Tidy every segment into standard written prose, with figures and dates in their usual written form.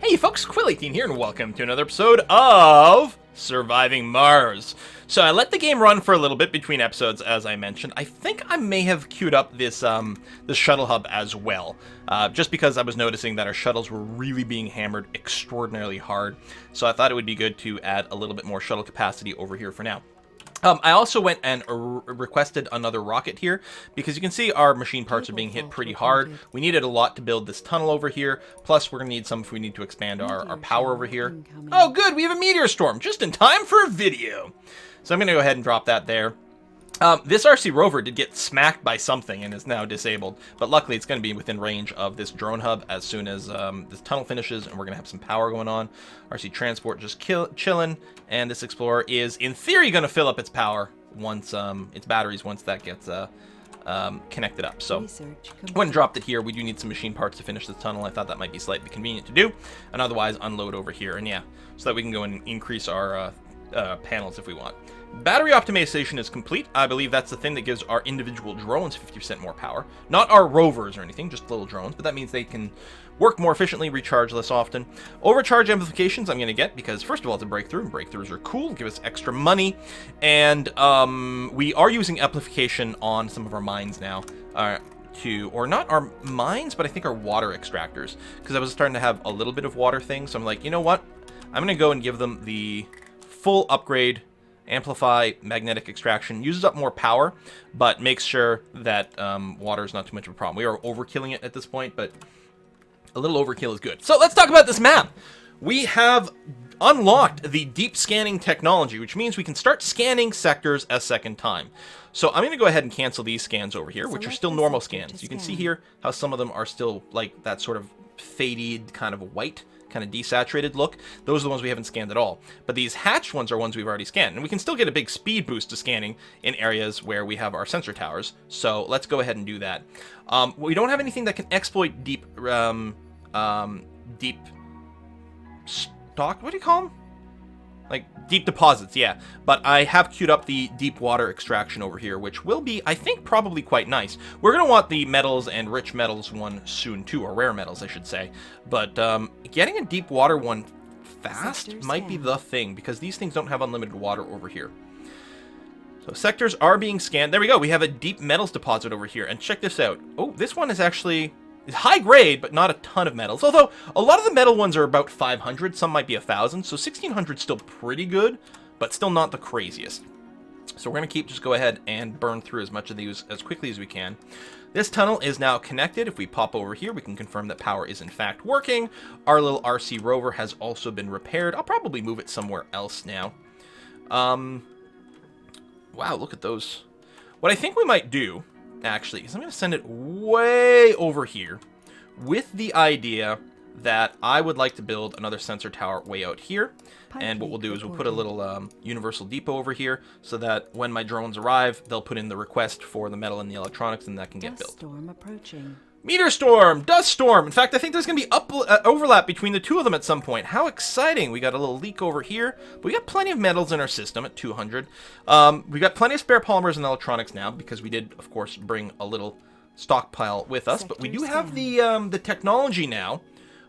Hey folks, Quill18 here, and welcome to another episode of Surviving Mars. So I let the game run for a little bit between episodes, as I mentioned. I think I may have queued up this shuttle hub as well, just because I was noticing that our shuttles were really being hammered extraordinarily hard. So I thought it would be good to add a little bit more shuttle capacity over here for now. I also went and requested another rocket here, because you can see our machine parts are being hit pretty hard. We needed a lot to build this tunnel over here, plus we're going to need some if we need to expand our power over here. Oh good, we have a meteor storm, just in time for a video! So I'm going to go ahead and drop that there. This RC rover did get smacked by something and is now disabled, but luckily it's going to be within range of this drone hub as soon as this tunnel finishes, and we're going to have some power going on. RC transport just chilling, and this explorer is in theory going to fill up its power once its batteries once that gets connected up. So I went and dropped it here. We do need some machine parts to finish this tunnel. I thought that might be slightly convenient to do, and otherwise unload over here, and yeah, so that we can go and increase our panels if we want. Battery optimization is complete. I believe that's the thing that gives our individual drones 50% more power. Not our rovers or anything, just little drones, but that means they can work more efficiently, recharge less often. Overcharge amplifications I'm going to get because, first of all, it's a breakthrough, and breakthroughs are cool, give us extra money. And we are using amplification on some of our mines now. Or not our mines, but I think our water extractors. Because I was starting to have a little bit of water thing, so I'm like, you know what? I'm going to go and give them the full upgrade. Amplify magnetic extraction, uses up more power, but makes sure that water is not too much of a problem. We are overkilling it at this point, but a little overkill is good. So let's talk about this map. We have unlocked the deep scanning technology, which means we can start scanning sectors a second time. So I'm going to go ahead and cancel these scans over here, which are still normal scans. You can see here how some of them are still like that sort of faded kind of white, kind of desaturated look. Those are the ones we haven't scanned at all. But these hatched ones are ones we've already scanned. And we can still get a big speed boost to scanning in areas where we have our sensor towers. So let's go ahead and do that. We don't have anything that can exploit deep stock, what do you call them? Like deep deposits, yeah. But I have queued up the deep water extraction over here, which will be, I think, probably quite nice. We're going to want the metals and rich metals one soon too, or rare metals, I should say. But getting a deep water one fast might be the thing, because these things don't have unlimited water over here. So sectors are being scanned. There we go. We have a deep metals deposit over here. And check this out. Oh, this one is actually... it's high grade, but not a ton of metals. Although, a lot of the metal ones are about 500, some might be 1,000, so 1,600 is still pretty good, but still not the craziest. So we're going to just go ahead and burn through as much of these as quickly as we can. This tunnel is now connected. If we pop over here, we can confirm that power is in fact working. Our little RC rover has also been repaired. I'll probably move it somewhere else now. Wow, look at those. What I think we might do... actually, is I'm going to send it way over here with the idea that I would like to build another sensor tower way out here. And what we'll do is we'll put a little universal depot over here so that when my drones arrive, they'll put in the request for the metal and the electronics, and that can get built. Storm approaching. Meteor Storm! Dust Storm! In fact, I think there's going to be overlap between the two of them at some point. How exciting! We got a little leak over here, but we got plenty of metals in our system at 200. We got plenty of spare polymers and electronics now, because we did, of course, bring a little stockpile with us. But we do have the technology now,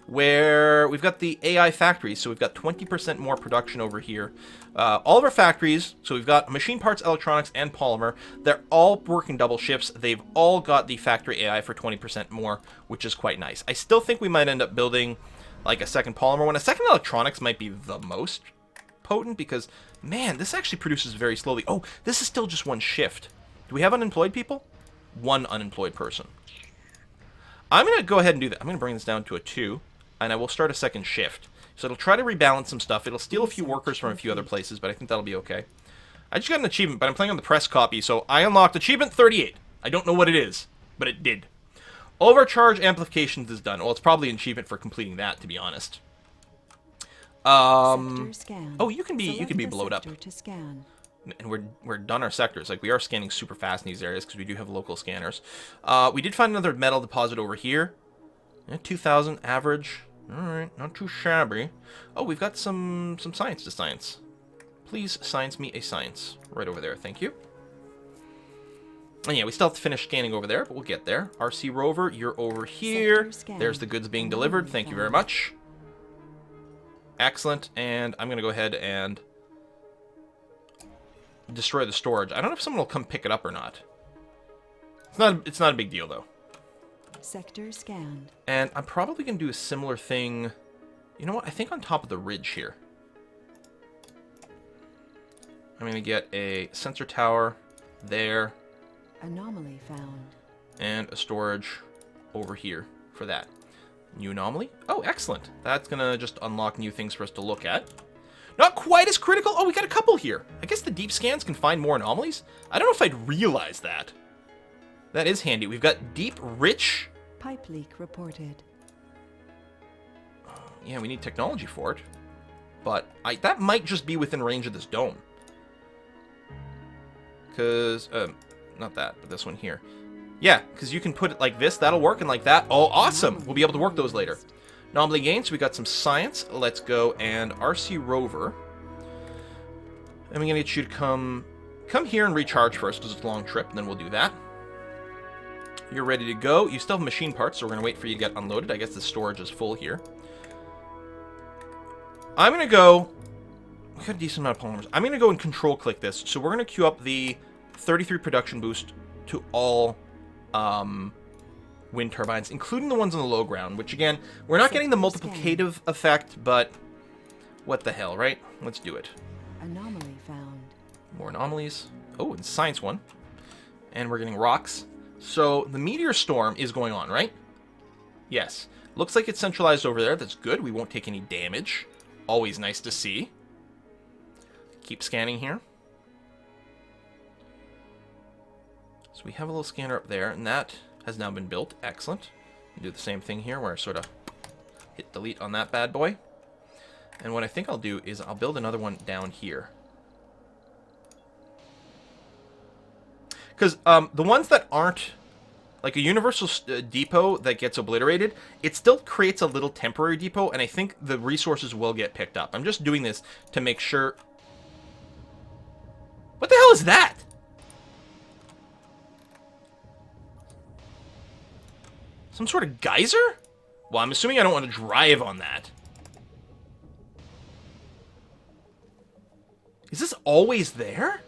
where we've got the AI factories, so we've got 20% more production over here. All of our factories, so we've got machine parts, electronics, and polymer. They're all working double shifts. They've all got the factory AI for 20% more, which is quite nice. I still think we might end up building like a second polymer one. A second electronics might be the most potent, because, man, this actually produces very slowly. Oh, this is still just one shift. Do we have unemployed people? One unemployed person. I'm going to go ahead and do that. I'm going to bring this down to a 2. And I will start a second shift. So it'll try to rebalance some stuff. It'll steal a few workers from a few other places, but I think that'll be okay. I just got an achievement, but I'm playing on the press copy, so I unlocked achievement 38. I don't know what it is, but it did. Overcharge amplifications is done. Well, it's probably an achievement for completing that, to be honest. Oh, you can be blowed up. And we're done our sectors. Like, we are scanning super fast in these areas because we do have local scanners. We did find another metal deposit over here. Yeah, 2,000 average. Alright, not too shabby. Oh, we've got some science to science. Please science me a science. Right over there, thank you. And yeah, we still have to finish scanning over there, but we'll get there. RC rover, you're over here. There's the goods being delivered. Thank you very much. Excellent. And I'm going to go ahead and destroy the storage. I don't know if someone will come pick it up or not. It's not a big deal, though. Sector scanned. And I'm probably going to do a similar thing. You know what? I think on top of the ridge here. I'm going to get a sensor tower there. Anomaly found. And a storage over here for that. New anomaly? Oh, excellent. That's going to just unlock new things for us to look at. Not quite as critical. Oh, we got a couple here. I guess the deep scans can find more anomalies. I don't know if I'd realize that. That is handy. We've got deep, rich... Pipe leak reported. Yeah, we need technology for it. But that might just be within range of this dome. Because... not that, but this one here. Yeah, because you can put it like this. That'll work, and like that. Oh, awesome! We'll be able to work those later. Anomaly gains. We got some science. Let's go and RC rover. And we're gonna get you to come here and recharge first because it's a long trip, and then we'll do that. You're ready to go. You still have machine parts, so we're gonna wait for you to get unloaded. I guess the storage is full here. I'm gonna go. We got a decent amount of polymers. I'm gonna go and control click this. So we're gonna queue up the 33 production boost to all wind turbines, including the ones on the low ground, which again, we're not getting the multiplicative effect, but what the hell, right? Let's do it. Anomaly found. More anomalies. Oh, and science one. And we're getting rocks. So the Meteor Storm is going on, right? Yes. Looks like it's centralized over there. That's good. We won't take any damage. Always nice to see. Keep scanning here. So we have a little scanner up there, and that has now been built. Excellent. Do the same thing here, where I sort of hit delete on that bad boy. And what I think I'll do is I'll build another one down here. Because the ones that aren't, like a universal depot that gets obliterated, it still creates a little temporary depot, and I think the resources will get picked up. I'm just doing this to make sure... What the hell is that? Some sort of geyser? Well, I'm assuming I don't want to drive on that. Is this always there?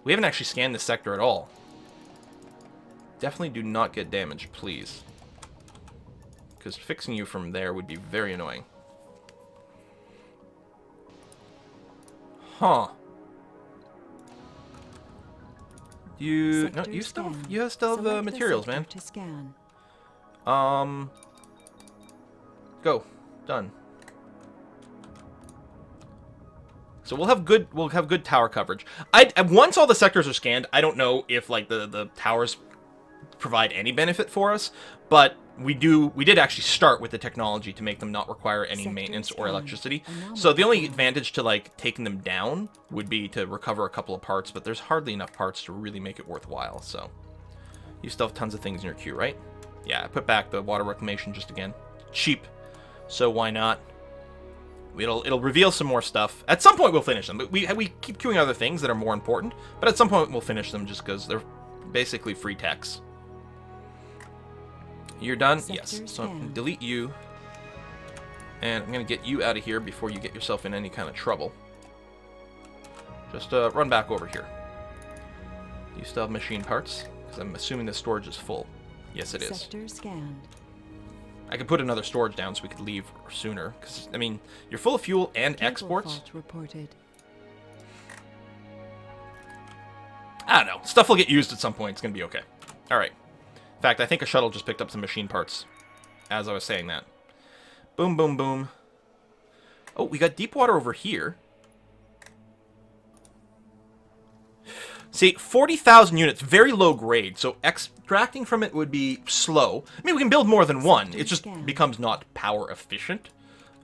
We haven't actually scanned this sector at all. Definitely do not get damaged, please. Because fixing you from there would be very annoying. Huh. You still have the materials, man. To scan. Go. Done. So we'll have good tower coverage. Once all the sectors are scanned, I don't know if like the towers provide any benefit for us, but we did actually start with the technology to make them not require any maintenance or electricity. So the only advantage to like taking them down would be to recover a couple of parts, but there's hardly enough parts to really make it worthwhile. So you still have tons of things in your queue, right? Yeah, I put back the water reclamation just again. Cheap. So why not? It'll reveal some more stuff. At some point we'll finish them. But we keep queuing other things that are more important, but at some point we'll finish them just because they're basically free techs. You're done? Yes. So I'm going to delete you. And I'm going to get you out of here before you get yourself in any kind of trouble. Just run back over here. You still have machine parts? Because I'm assuming the storage is full. Yes, it is. Sector scanned. I could put another storage down so we could leave sooner. Because, I mean, you're full of fuel and exports. Reported. I don't know. Stuff will get used at some point. It's going to be okay. All right. In fact, I think a shuttle just picked up some machine parts as I was saying that. Boom, boom, boom. Oh, we got deep water over here. See, 40,000 units, very low grade, so extracting from it would be slow. I mean, we can build more than one. It just becomes not power efficient.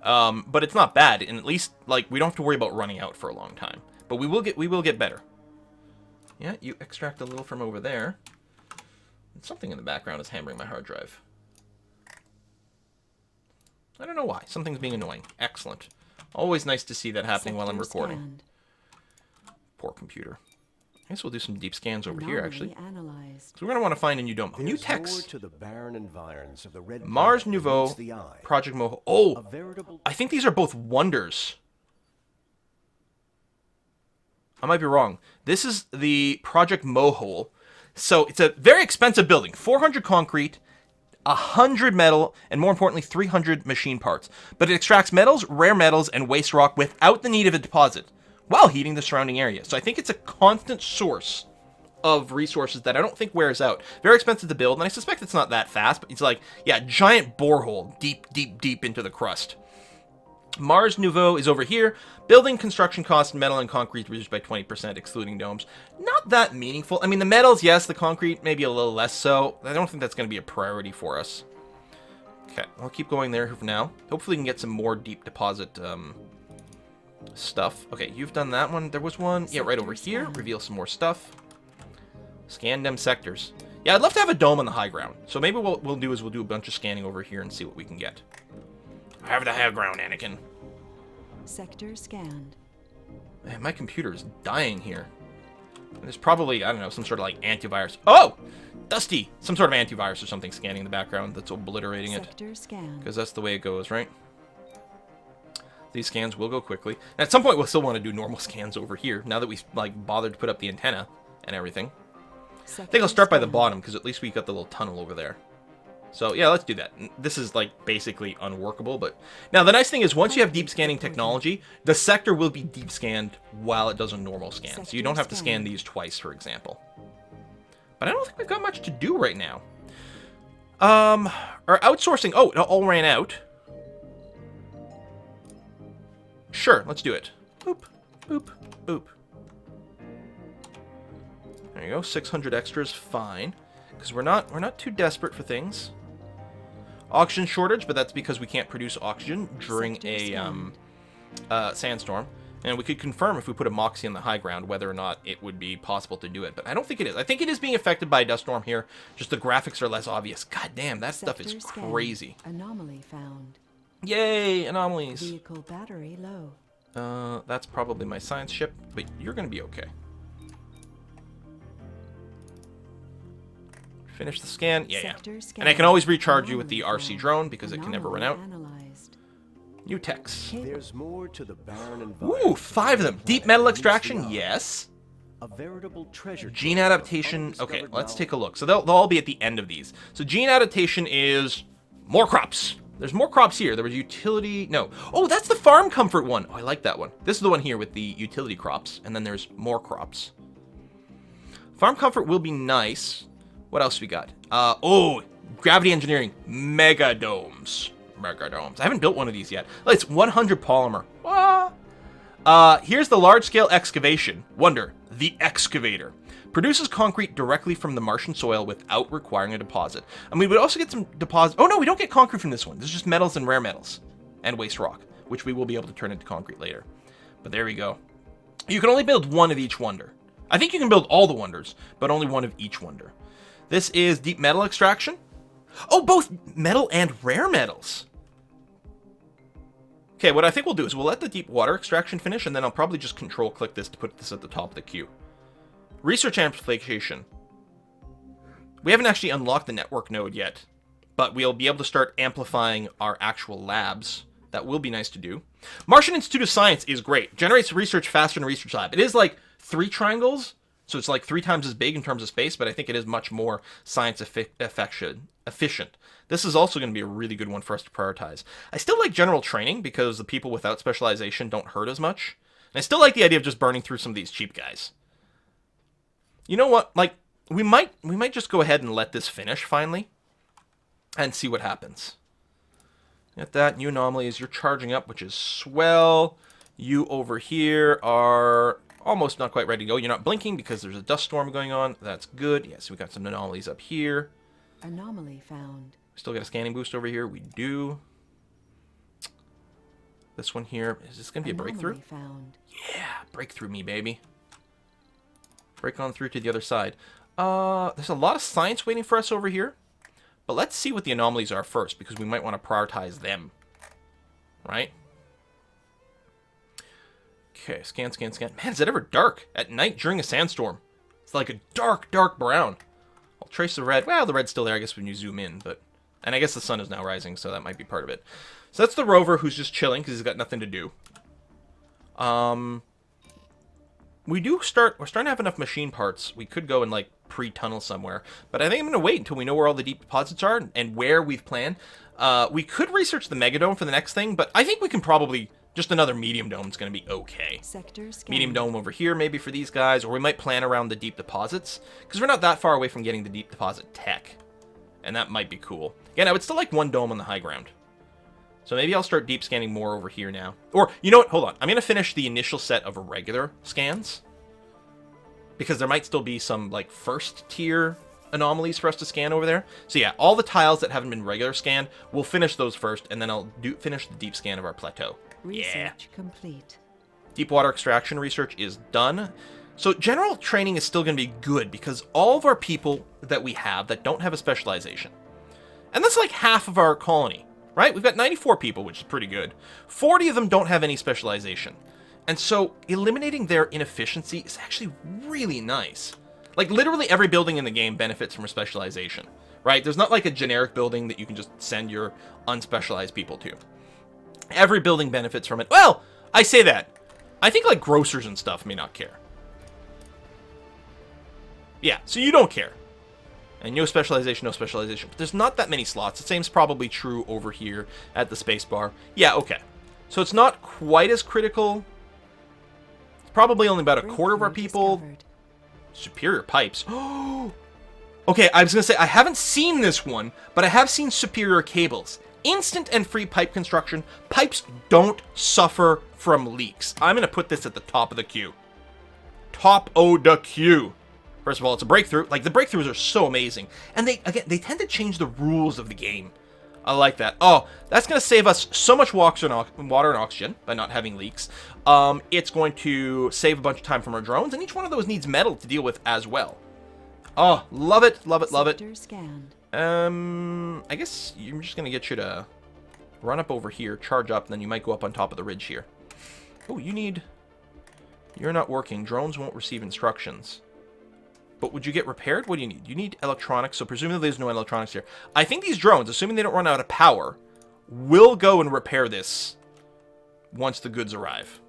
But it's not bad, and at least, like, we don't have to worry about running out for a long time. But we will get better. Yeah, you extract a little from over there. And something in the background is hammering my hard drive. I don't know why. Something's being annoying. Excellent. Always nice to see that happening while I'm recording. Poor computer. guess we'll do some deep scans over here, actually. Analyzed. So we're going to want to find a new dome. New There's more text. to the barren environs of the red Mars planet than Nouveau, meets the eye. Project Moho. Oh, A veritable I think these are both wonders. I might be wrong. This is the Project Mohole. So it's a very expensive building. 400 concrete, 100 metal, and more importantly, 300 machine parts. But it extracts metals, rare metals, and waste rock without the need of a deposit, while heating the surrounding area. So I think it's a constant source of resources that I don't think wears out. Very expensive to build, and I suspect it's not that fast, but it's like, yeah, giant borehole deep, deep, deep into the crust. Mars Nouveau is over here. Building construction costs, metal and concrete reduced by 20%, excluding domes. Not that meaningful. I mean, the metals, yes. The concrete, maybe a little less so. I don't think that's going to be a priority for us. Okay, I'll keep going there for now. Hopefully we can get some more deep deposit stuff. Okay, you've done that one. There was one, yeah, right over here. Reveal some more stuff. Scan them sectors. Yeah, I'd love to have a dome on the high ground. So maybe what we'll do is we'll do a bunch of scanning over here and see what we can get. Have the high ground, Anakin. Sector scanned. Man, my computer is dying here. There's probably, I don't know, some sort of like antivirus. Oh! Dusty! Some sort of antivirus or something scanning the background that's obliterating it. Sector scanned. Because that's the way it goes, right? These scans will go quickly. And at some point we'll still want to do normal scans over here, now that we've like bothered to put up the antenna and everything. I think I'll start by the bottom, because at least we got the little tunnel over there. So yeah, let's do that. This is like basically unworkable, but now the nice thing is once you have deep scanning technology, the sector will be deep scanned while it does a normal scan. So you don't have to scan these twice, for example. But I don't think we've got much to do right now. Our outsourcing, oh, it all ran out. Sure, let's do it. Boop, boop, boop. There you go, 600 extras, fine. Because we're not too desperate for things. Oxygen shortage, but that's because we can't produce oxygen during a sandstorm. And we could confirm if we put a Moxie on the high ground whether or not it would be possible to do it. But I don't think it is. I think it is being affected by a dust storm here. Just the graphics are less obvious. God damn, that stuff is crazy. Anomaly found. Yay, anomalies. Vehicle battery low. That's probably my science ship, but you're going to be okay. Finish the scan. Yeah. And I can always recharge you with the RC drone because it can never run out. New text. There's more to the barren environs. Ooh, 5 of them. Deep metal extraction, yes. A veritable treasure. Gene adaptation. Okay, let's take a look. So they'll all be at the end of these. So gene adaptation is more crops. There's more crops here. There was utility. No. Oh, that's the farm comfort one. Oh, I like that one. This is the one here with the utility crops. And then there's more crops. Farm comfort will be nice. What else we got? Oh, gravity engineering. Mega domes. Mega domes. I haven't built one of these yet. Oh, it's 100 polymer. Here's the large-scale excavation. Wonder. The excavator. Produces concrete directly from the Martian soil without requiring a deposit. And we would also get some deposit. Oh, no, we don't get concrete from this one. This is just metals and rare metals. And waste rock, which we will be able to turn into concrete later. But there we go. You can only build one of each wonder. I think you can build all the wonders, but only one of each wonder. This is deep metal extraction. Oh, both metal and rare metals. Okay, what I think we'll do is we'll let the deep water extraction finish, and then I'll probably just control-click this to put this at the top of the queue. Research amplification. We haven't actually unlocked the network node yet, but we'll be able to start amplifying our actual labs. That will be nice to do. Martian Institute of Science is great. Generates research faster than a research lab. It is like 3 triangles. So it's like 3 times as big in terms of space, but I think it is much more science efficient. This is also going to be a really good one for us to prioritize. I still like general training because the people without specialization don't hurt as much. And I still like the idea of just burning through some of these cheap guys. You know what? Like, we might just go ahead and let this finish finally and see what happens. Get that. New anomalies. You're charging up, which is swell. You over here are almost not quite ready to go. You're not blinking because there's a dust storm going on. That's good. Yes, we got some anomalies up here. Anomaly found. Still got a scanning boost over here. We do. This one here. Is this going to be a breakthrough? Found. Yeah, breakthrough me, baby. Break on through to the other side. There's a lot of science waiting for us over here. But let's see what the anomalies are first, because we might want to prioritize them. Right? Okay, scan, scan, scan. Man, is it ever dark at night during a sandstorm? It's like a dark, dark brown. I'll trace the red. Well, the red's still there, I guess, when you zoom in, but... And I guess the sun is now rising, so that might be part of it. So that's the rover who's just chilling because he's got nothing to do. We're starting to have enough machine parts. We could go and, like, pre-tunnel somewhere. But I think I'm going to wait until we know where all the deep deposits are and where we've planned. We could research the Megadome for the next thing, but I think we can probably... Just another medium dome is going to be okay. Sector scanned. Medium dome over here, maybe for these guys, or we might plan around the deep deposits, because we're not that far away from getting the deep deposit tech. And that might be cool. Again, I would still like one dome on the high ground. So maybe I'll start deep scanning more over here now. Or, you know what? Hold on. I'm going to finish the initial set of regular scans. Because there might still be some, like, first tier anomalies for us to scan over there. So yeah, all the tiles that haven't been regular scanned, we'll finish those first, and then I'll finish the deep scan of our plateau. Research complete. Deep water extraction research is done. So general training is still going to be good because all of our people that we have that don't have a specialization, and that's like half of our colony, right? We've got 94 people, which is pretty good. 40 of them don't have any specialization. And so eliminating their inefficiency is actually really nice. Like literally every building in the game benefits from a specialization, right? There's not like a generic building that you can just send your unspecialized people to. Every building benefits from it. Well, I say that. I think like grocers and stuff may not care. Yeah, so you don't care. And no specialization, no specialization. But there's not that many slots. The same's probably true over here at the spacebar. Yeah, okay. So it's not quite as critical. It's probably only about a quarter of our people. Discovered. Superior pipes. Okay, I was going to say, I haven't seen this one, but I have seen superior cables. Instant and free pipe construction. Pipes don't suffer from leaks. I'm going to put this at the top of the queue. Top of the queue. First of all, it's a breakthrough. Like, the breakthroughs are so amazing. And they tend to change the rules of the game. I like that. Oh, that's going to save us so much water and oxygen by not having leaks. It's going to save a bunch of time from our drones, and each one of those needs metal to deal with as well. Oh, love it, love it, love it. Sector scanned. I guess I'm just going to get you to run up over here, charge up, and then you might go up on top of the ridge here. Oh, you're not working. Drones won't receive instructions. But would you get repaired? What do you need? You need electronics, so presumably there's no electronics here. I think these drones, assuming they don't run out of power, will go and repair this once the goods arrive.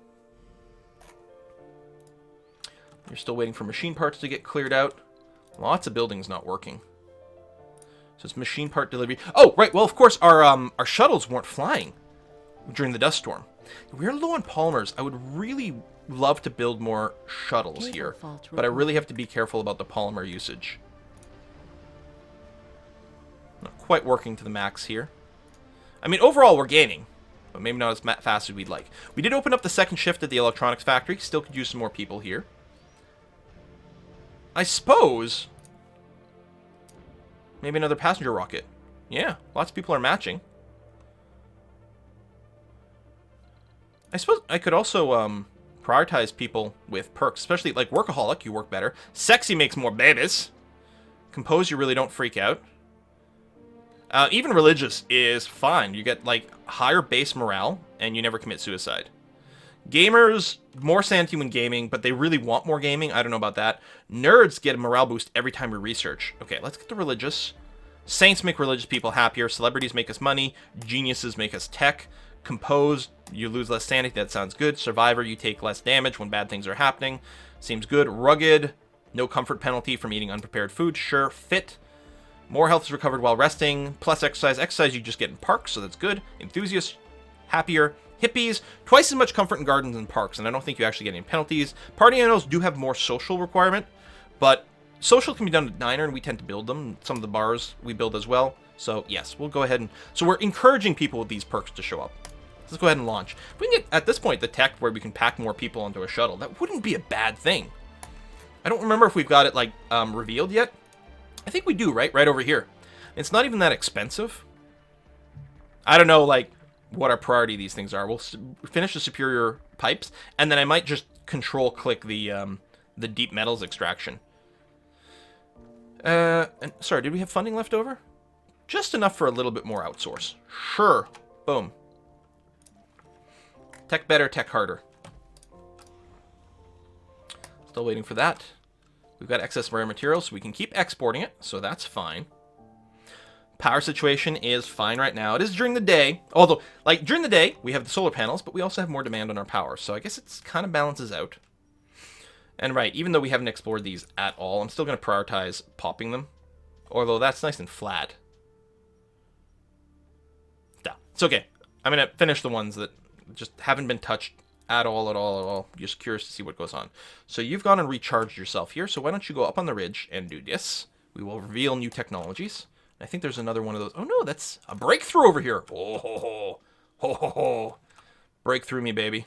You're still waiting for machine parts to get cleared out. Lots of buildings not working. So it's machine part delivery. Oh, right. Well, of course, our shuttles weren't flying during the dust storm. We're low on polymers. I would really love to build more shuttles here, but I really have to be careful about the polymer usage. Not quite working to the max here. I mean, overall, we're gaining, but maybe not as fast as we'd like. We did open up the second shift at the electronics factory. Still could use some more people here. I suppose maybe another passenger rocket. Yeah, lots of people are matching. I suppose I could also prioritize people with perks, especially like workaholic, you work better. Sexy makes more babies. Compose, you really don't freak out. Even religious is fine. You get like higher base morale and you never commit suicide. Gamers, more sanity when gaming, but they really want more gaming. I don't know about that. Nerds get a morale boost every time we research. Okay, let's get the religious. Saints make religious people happier. Celebrities make us money. Geniuses make us tech. Compose, you lose less sanity. That sounds good. Survivor, you take less damage when bad things are happening. Seems good. Rugged, no comfort penalty from eating unprepared food. Sure. Fit, more health is recovered while resting. Plus exercise. Exercise you just get in parks, so that's good. Enthusiast, happier. Hippies, twice as much comfort in gardens and parks, and I don't think you actually get any penalties. Party animals do have more social requirement, but social can be done at Diner, and we tend to build them. Some of the bars we build as well. So yes, we'll go ahead and... So we're encouraging people with these perks to show up. Let's go ahead and launch. If we can get, at this point, the tech where we can pack more people onto a shuttle, that wouldn't be a bad thing. I don't remember if we've got it, like, revealed yet. I think we do, right? Right over here. It's not even that expensive. I don't know, like, what our priority these things are. We'll finish the superior pipes, and then I might just control-click the deep metals extraction. And, sorry, did we have funding left over? Just enough for a little bit more outsource. Sure. Boom. Tech better, tech harder. Still waiting for that. We've got excess rare materials, so we can keep exporting it, so that's fine. Power situation is fine right now. It is during the day, although, like, during the day, we have the solar panels, but we also have more demand on our power, so I guess it kind of balances out. And right, even though we haven't explored these at all, I'm still going to prioritize popping them, although that's nice and flat. Yeah, it's okay. I'm going to finish the ones that just haven't been touched at all. Just curious to see what goes on. So you've gone and recharged yourself here, so why don't you go up on the ridge and do this. We will reveal new technologies. I think there's another one of those. Oh no, that's a breakthrough over here. Oh, ho, ho. Ho, ho, ho. Breakthrough me, baby.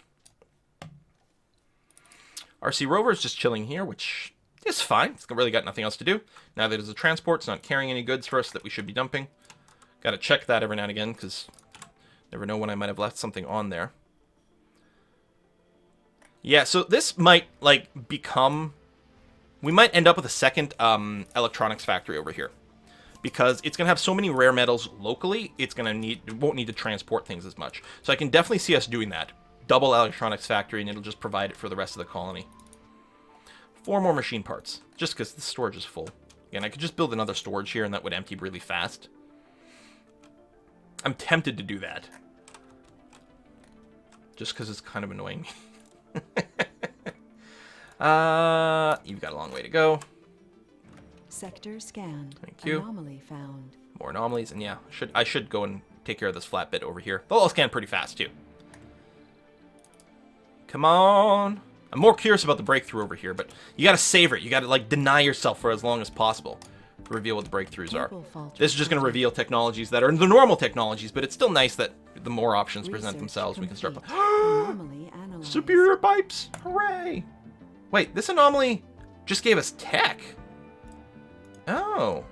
RC Rover is just chilling here, which is fine. It's really got nothing else to do. Now that it's a transport, it's not carrying any goods for us that we should be dumping. Got to check that every now and again, because never know when I might have left something on there. Yeah, so this might, like, become... We might end up with a second electronics factory over here. Because it's going to have so many rare metals locally, it won't need to transport things as much. So I can definitely see us doing that. Double electronics factory, and it'll just provide it for the rest of the colony. 4 more machine parts, just because the storage is full. Again, I could just build another storage here, and that would empty really fast. I'm tempted to do that. Just because it's kind of annoying me. You've got a long way to go. Sector scanned. Thank you. Anomaly found. More anomalies, and yeah, I should go and take care of this flat bit over here. They'll all scan pretty fast, too. Come on. I'm more curious about the breakthrough over here, but you gotta savor it. You gotta, like, deny yourself for as long as possible to reveal what the breakthroughs are. This is just gonna reveal technologies that are the normal technologies, but it's still nice that the more options present themselves, we can start... Anomaly analyzed. Superior pipes! Hooray! Wait, this anomaly just gave us tech. Oh.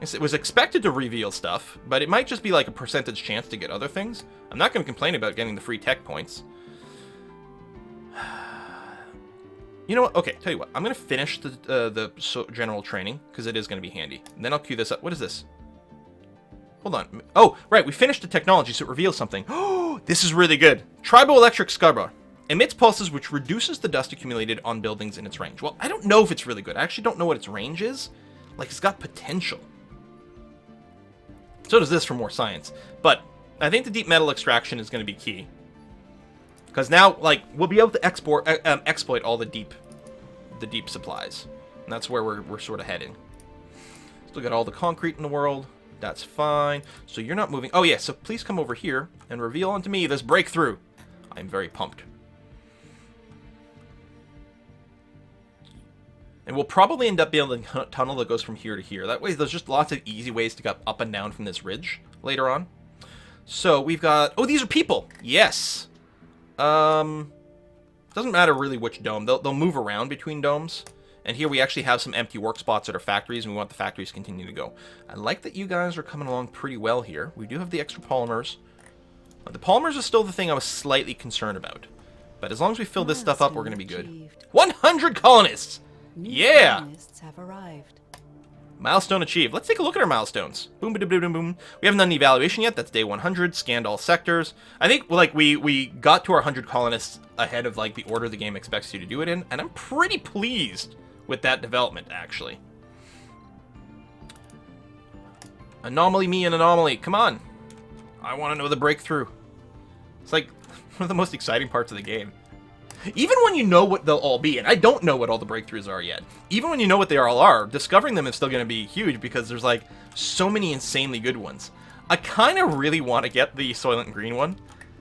Yes, it was expected to reveal stuff, but it might just be like a percentage chance to get other things. I'm not going to complain about getting the free tech points. You know what? Okay, tell you what. I'm going to finish the general training, because it is going to be handy. And then I'll queue this up. What is this? Hold on. Oh, right. We finished the technology, so it reveals something. Oh, this is really good. Triboelectric Scarborough. Emits pulses which reduces the dust accumulated on buildings in its range. Well, I don't know if it's really good. I actually don't know what its range is. Like, it's got potential. So does this for more science. But I think the deep metal extraction is going to be key. Because now, like, we'll be able to exploit all the deep supplies. And that's where we're sort of heading. Still got all the concrete in the world. That's fine. So you're not moving. Oh, yeah, so please come over here and reveal unto me this breakthrough. I'm very pumped. And we'll probably end up building a tunnel that goes from here to here. That way, there's just lots of easy ways to get up and down from this ridge later on. So we've got... Oh, these are people! Yes! Doesn't matter really which dome. They'll move around between domes. And here we actually have some empty work spots at our factories, and we want the factories to continue to go. I like that you guys are coming along pretty well here. We do have the extra polymers. But the polymers are still the thing I was slightly concerned about. But as long as we fill this stuff up, we're going to be good. 100 colonists! Yeah! Colonists have arrived. Milestone achieved. Let's take a look at our milestones. Boom, boom, boom, boom, boom. We haven't done the evaluation yet. That's day 100. Scanned all sectors. I think, like, we got to our 100 colonists ahead of, like, the order the game expects you to do it in. And I'm pretty pleased with that development, actually. Anomaly me and Anomaly. Come on. I want to know the breakthrough. It's, like, one of the most exciting parts of the game. Even when you know what they'll all be, and I don't know what all the breakthroughs are yet, even when you know what they all are, discovering them is still going to be huge because there's, like, so many insanely good ones. I kind of really want to get the Soylent Green one,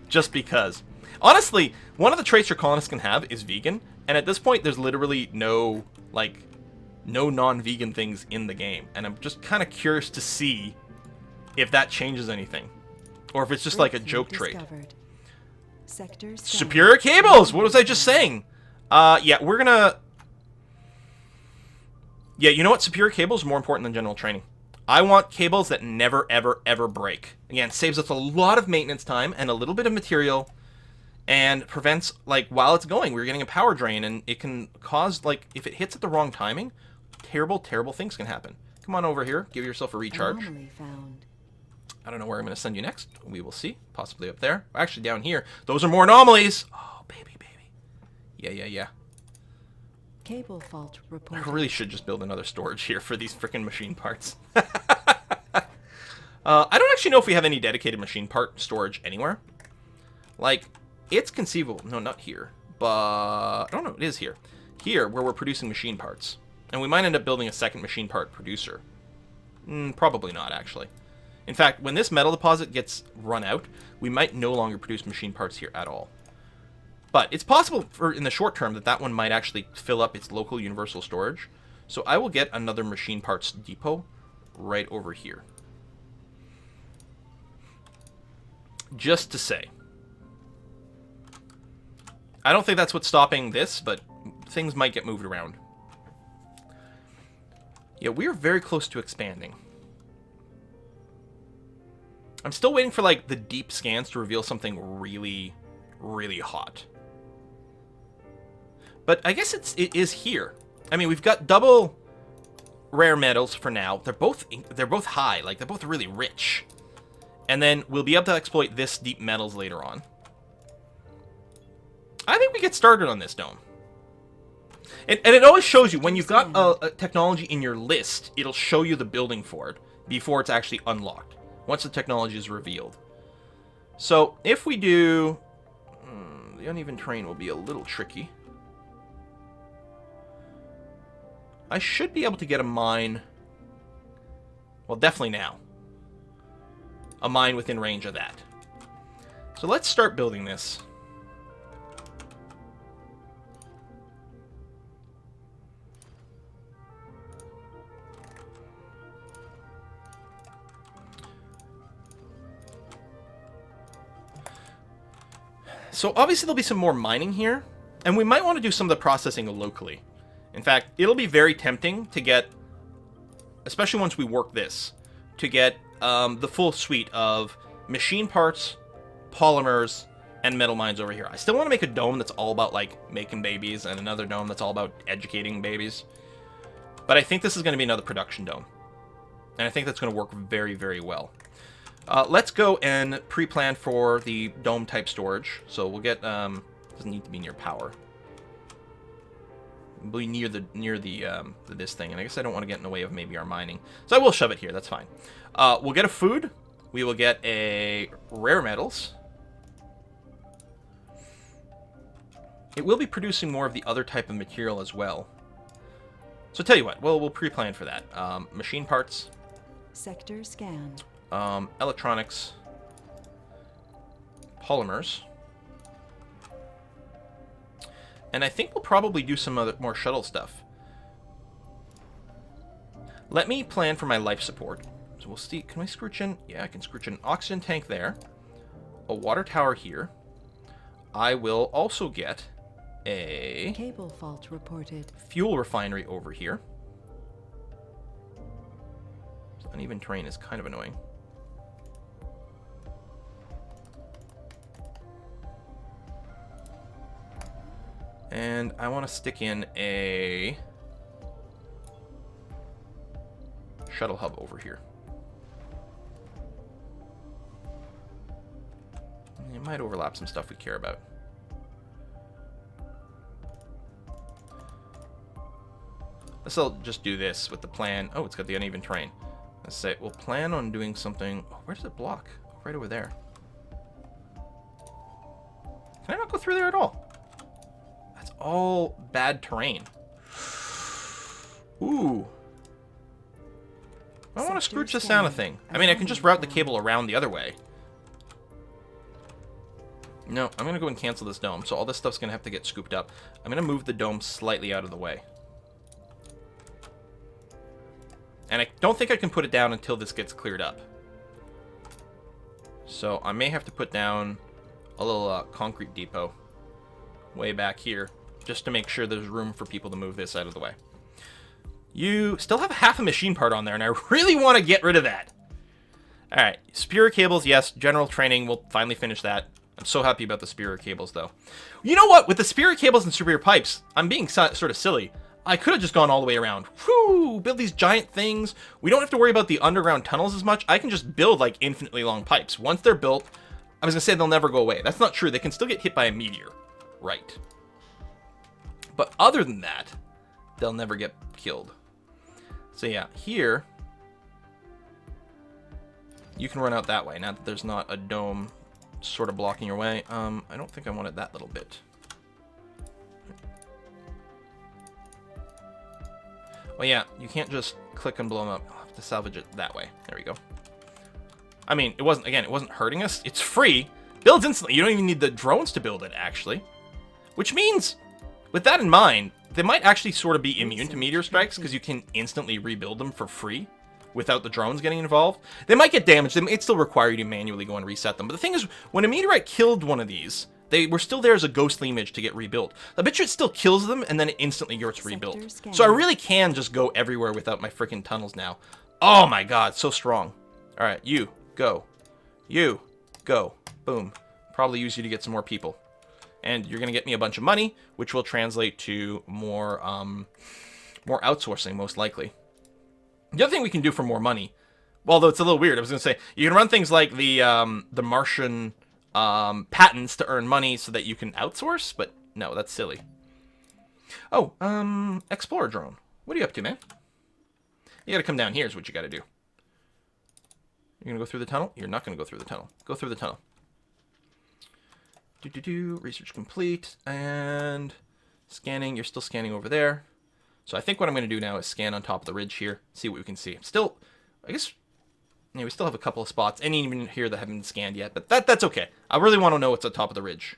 just because. Honestly, one of the traits your colonists can have is vegan, and at this point, there's literally no non-vegan things in the game, and I'm just kind of curious to see if that changes anything, or if it's just like a joke trait. Sectors Superior cables! What was I just saying? Yeah, we're gonna... Yeah, you know what? Superior cables are more important than general training. I want cables that never, ever, ever break. Again, saves us a lot of maintenance time and a little bit of material, and prevents, like, while it's going, we're getting a power drain, and it can cause, like, if it hits at the wrong timing, terrible, terrible things can happen. Come on over here. Give yourself a recharge. Anomaly found. I don't know where I'm going to send you next. We will see. Possibly up there. Actually, down here. Those are more anomalies. Oh, baby, baby. Yeah, yeah, yeah. Cable fault I reported. really should just build another storage here for these frickin' machine parts. I don't actually know if we have any dedicated machine part storage anywhere. Like, it's conceivable. No, not here. But, oh no, it is here. Here, where we're producing machine parts. And we might end up building a second machine part producer. Probably not, actually. In fact, when this metal deposit gets run out, we might no longer produce machine parts here at all. But it's possible for in the short term that one might actually fill up its local universal storage. So I will get another machine parts depot right over here. Just to say. I don't think that's what's stopping this, but things might get moved around. Yeah, we're very close to expanding. I'm still waiting for, like, the deep scans to reveal something really, really hot. But I guess it is here. I mean, we've got double rare metals for now. They're both high, like they're both really rich. And then we'll be able to exploit this deep metals later on. I think we get started on this dome. And it always shows you, when you've got a technology in your list, it'll show you the building for it before it's actually unlocked, once the technology is revealed. So if we do... the uneven terrain will be a little tricky. I should be able to get a mine... well, definitely now. A mine within range of that. So let's start building this. So obviously there'll be some more mining here, and we might want to do some of the processing locally. In fact, it'll be very tempting to get, especially once we work this, to get the full suite of machine parts, polymers, and metal mines over here. I still want to make a dome that's all about, like, making babies, and another dome that's all about educating babies. But I think this is going to be another production dome. And I think that's going to work very, very well. Let's go and pre-plan for the dome-type storage. So we'll get, doesn't need to be near power. It'll be near this thing, and I guess I don't want to get in the way of maybe our mining. So I will shove it here, that's fine. We'll get a food. We will get a rare metals. It will be producing more of the other type of material as well. So tell you what, well, we'll pre-plan for that. Machine parts. Sector scanned. Electronics. Polymers. And I think we'll probably do some more shuttle stuff. Let me plan for my life support. So we'll see. Can I scrooch in? Yeah, I can scrooch in an oxygen tank there. A water tower here. I will also get a Cable fault reported. fuel refinery over here. So uneven terrain is kind of annoying. And I want to stick in a shuttle hub over here. It might overlap some stuff we care about. Let's just do this with the plan. Oh, it's got the uneven terrain. Let's say we'll plan on doing something. Oh, where does it block? Oh, right over there. Can I not go through there at all? That's all bad terrain. Ooh. I want to scrooch this down a thing. I mean, I can just route the cable around the other way. No, I'm going to go and cancel this dome. So all this stuff's going to have to get scooped up. I'm going to move the dome slightly out of the way. And I don't think I can put it down until this gets cleared up. So I may have to put down a little concrete depot way back here, just to make sure there's room for people to move this out of the way. You still have half a machine part on there, and I really want to get rid of that. Alright, superior cables, yes. General training, we'll finally finish that. I'm so happy about the superior cables, though. You know what? With the superior cables and superior pipes, I'm being sort of silly. I could have just gone all the way around. Whew! Build these giant things. We don't have to worry about the underground tunnels as much. I can just build, like, infinitely long pipes. Once they're built, I was going to say they'll never go away. That's not true. They can still get hit by a meteor. Right. But other than that, they'll never get killed. So yeah, here you can run out that way. Now that there's not a dome sort of blocking your way. I don't think I wanted that little bit. Well, yeah, you can't just click and blow them up. I'll have to salvage it that way. There we go. I mean, it wasn't hurting us. It's free. Builds instantly. You don't even need the drones to build it, actually. Which means, with that in mind, they might actually sort of be immune to meteor strikes because you can instantly rebuild them for free without the drones getting involved. They might get damaged. They might still require you to manually go and reset them. But the thing is, when a meteorite killed one of these, they were still there as a ghostly image to get rebuilt. I bet you it still kills them, and then it instantly gets rebuilt. So I really can just go everywhere without my freaking tunnels now. Oh my god, so strong. Alright, you, go. You, go. Boom. Probably use you to get some more people. And you're going to get me a bunch of money, which will translate to more outsourcing, most likely. The other thing we can do for more money, although it's a little weird, I was going to say, you can run things like the Martian patents to earn money so that you can outsource, but no, that's silly. Oh, Explorer drone. What are you up to, man? You got to come down here is what you got to do. You're going to go through the tunnel? You're not going to go through the tunnel. Go through the tunnel. Research complete, and scanning. You're still scanning over there. So I think what I'm going to do now is scan on top of the ridge here, see what we can see. Still, I guess, yeah, we still have a couple of spots, and even here that haven't been scanned yet, but that's okay. I really want to know what's on top of the ridge.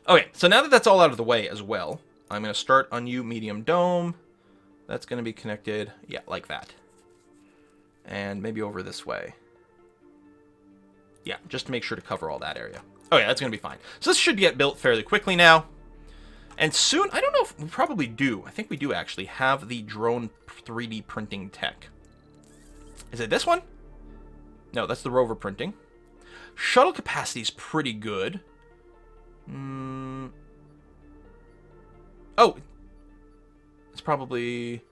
Okay, so now that that's all out of the way as well, I'm going to start on you, medium dome. That's going to be connected, yeah, like that. And maybe over this way. Yeah, just to make sure to cover all that area. Oh yeah, that's going to be fine. So this should get built fairly quickly now. And soon, I don't know if we probably do. I think we do actually have the drone 3D printing tech. Is it this one? No, that's the rover printing. Shuttle capacity is pretty good. Oh, it's probably...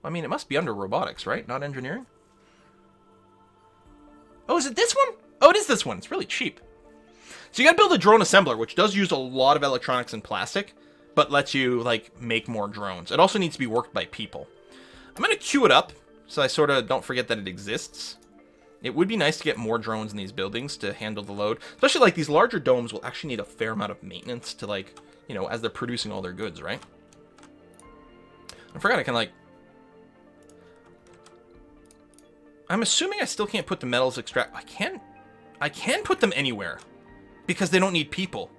I mean, it must be under robotics, right? Not engineering? Oh, is it this one? Oh, it is this one. It's really cheap. So you gotta build a drone assembler, which does use a lot of electronics and plastic, but lets you, like, make more drones. It also needs to be worked by people. I'm gonna queue it up, so I sort of don't forget that it exists. It would be nice to get more drones in these buildings to handle the load. Especially, like, these larger domes will actually need a fair amount of maintenance to, like, you know, as they're producing all their goods, right? I forgot I can, like... I'm assuming I still can't put the metals extract... I can put them anywhere. Because they don't need people.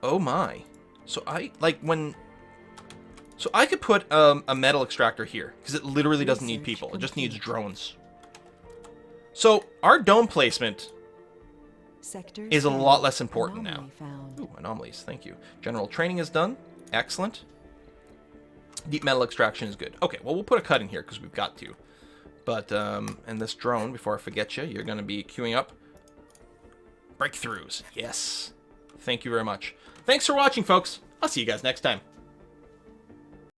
Oh my. So I, like, when... So I could put a metal extractor here. Because it literally doesn't need people. It just needs drones. So our dome placement is a lot less important now. Ooh, anomalies. Thank you. General training is done. Excellent. Deep metal extraction is good. Okay, well, we'll put a cut in here because we've got to. But, and this drone, before I forget you, you're going to be queuing up breakthroughs. Yes. Thank you very much. Thanks for watching, folks. I'll see you guys next time.